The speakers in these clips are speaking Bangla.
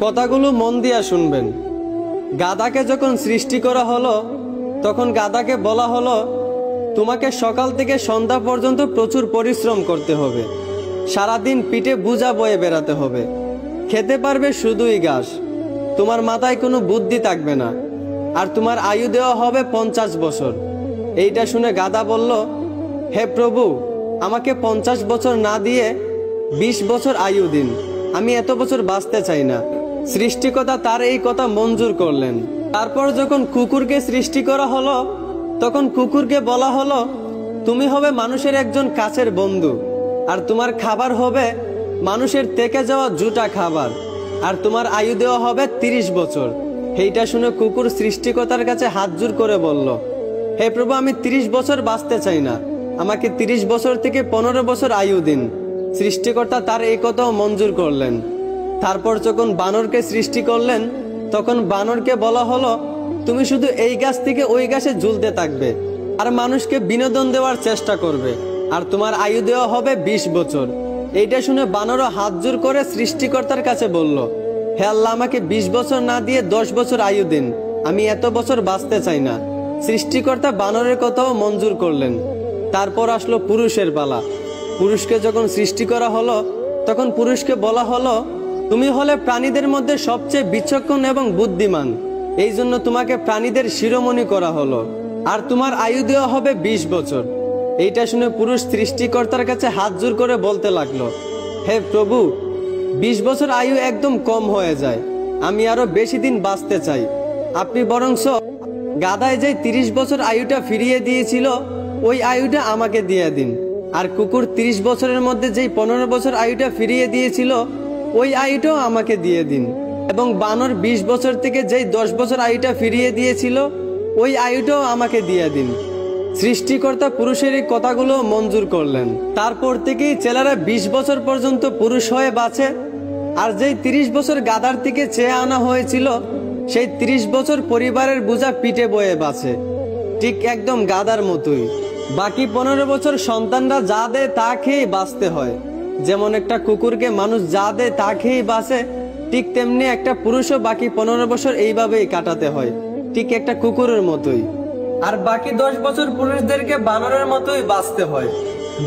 কথাগুলো মন দিয়া শুনবেন। গাধাকে যখন সৃষ্টি করা হলো তখন গাধাকে বলা হলো, তোমাকে সকাল থেকে সন্ধ্যা পর্যন্ত প্রচুর পরিশ্রম করতে হবে, সারাদিন পিঠে বোঝা বয়ে বেড়াতে হবে, খেতে পারবে শুধুই ঘাস, তোমার মাথায় কোনো বুদ্ধি থাকবে না, আর তোমার আয়ু দেওয়া হবে 50 বছর। এইটা শুনে গাধা বলল, হে প্রভু, আমাকে 50 বছর না দিয়ে 20 বছর আয়ু দিন, আমি এত বছর বাঁচতে চাই না। সৃষ্টিকর্তা তার এই কথা মঞ্জুর করলেন। তারপর যখন কুকুরকে সৃষ্টি করা হলো তখন কুকুরকে বলা হলো, তুমি হবে মানুষের একজন কাছের বন্ধু, আর তোমার খাবার হবে মানুষের থেকে যাওয়া জুটা খাবার, আর তোমার আয়ু দেওয়া হবে 30 বছর। এইটা শুনে কুকুর সৃষ্টিকর্তার কাছে হাত জোড় করে বলল, হে প্রভু, আমি 30 বছর বাঁচতে চাই না, আমাকে 30 বছর থেকে 15 বছর আয়ু দিন। সৃষ্টিকর্তা তার এই কথাও মঞ্জুর করলেন। তারপর যখন বানরকে সৃষ্টি করলেন তখন বানরকে বলা হলো, তুমি শুধু এই গাছ থেকে ওই গাছে ঝুলতে থাকবে আর মানুষকে বিনোদন দেওয়ার চেষ্টা করবে, আর তোমার আয়ু দেওয়া হবে 20 বছর। এইটা শুনে বানরও হাত জোড় করে সৃষ্টিকর্তার কাছে বলল, হে আল্লাহ, আমাকে 20 বছর না দিয়ে 10 বছর আয়ু দিন, আমি এত বছর বাঁচতে চাই না। সৃষ্টিকর্তা বানরের কথাও মঞ্জুর করলেন। তারপর আসলো পুরুষের পালা। পুরুষকে যখন সৃষ্টি করা হলো তখন পুরুষকে বলা হলো, তুমি হলে প্রাণীদের মধ্যে সবচেয়ে বিচক্ষণ এবং বুদ্ধিমান, এই জন্য তোমাকে প্রাণীদের শিরোমণি করা হলো, আর তোমার আয়ু দেওয়া হবে 20 বছর। এইটা শুনে পুরুষ সৃষ্টিকর্তার কাছে হাত জোড় করে বলতে লাগলো, হে প্রভু, 20 বছর আয়ু একদম কম হয়ে যায়, আমি আরো বেশি দিন বাঁচতে চাই, আপনি বরংস গাধায় যে 30 বছর আয়ুটা ফিরিয়ে দিয়েছিল ওই আয়ুটা আমাকে দিয়ে দিন, আর কুকুর 30 বছরের মধ্যে যেই 15 বছর আয়ুটা ফিরিয়ে দিয়েছিল ওই আয়ুটাও আমাকে দিয়ে দিন, এবং বানর 20 বছর থেকে যেই 10 বছর আয়ুটা ফিরিয়ে দিয়েছিল ওই আয়ুটাও আমাকে দিয়ে দিন। সৃষ্টিকর্তা পুরুষের এই কথাগুলো মঞ্জুর করলেন। তারপর থেকেই ছেলেরা 20 বছর পর্যন্ত পুরুষ হয়ে বাঁচে, আর যেই 30 বছর গাধার থেকে চেয়ে আনা হয়েছিল সেই 30 বছর পরিবারের বোঝা পিঠে বয়ে বাঁচে, ঠিক একদম গাধার মতোই। বাকি 15 বছর সন্তানরা যা দেয় তা খেয়েই বাঁচতে হয়। যেমন একটা কুকুরকে মানুষ যা দেয় তা খেয়েই বাঁচে, ঠিক তেমনি একটা পুরুষও বাকি 15 বছর এইভাবেই কাটাতে হয়, ঠিক একটা কুকুরের মতোই। আর বাকি 10 বছর পুরুষদেরকে বানরের মতোই বাঁচতে হয়।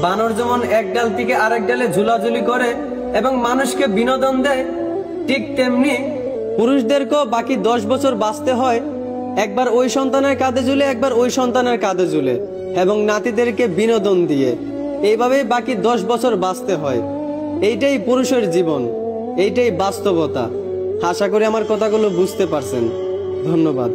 বানর যেমন এক ডাল থেকে আরেক ডালে ঝুলাঝুলি করে এবং মানুষকে বিনোদন দেয়, ঠিক তেমনি পুরুষদেরকেও বাকি 10 বছর বাঁচতে হয়, একবার ওই সন্তানের কাঁধে ঝুলে, একবার ওই সন্তানের কাঁধে ঝুলে, এবং নাতিদেরকে বিনোদন দিয়ে এইভাবেই বাকি 10 বছর বাঁচতে হয়। এইটাই পুরুষের জীবন, এইটাই বাস্তবতা। আশা করি আমার কথাগুলো বুঝতে পারছেন। ধন্যবাদ।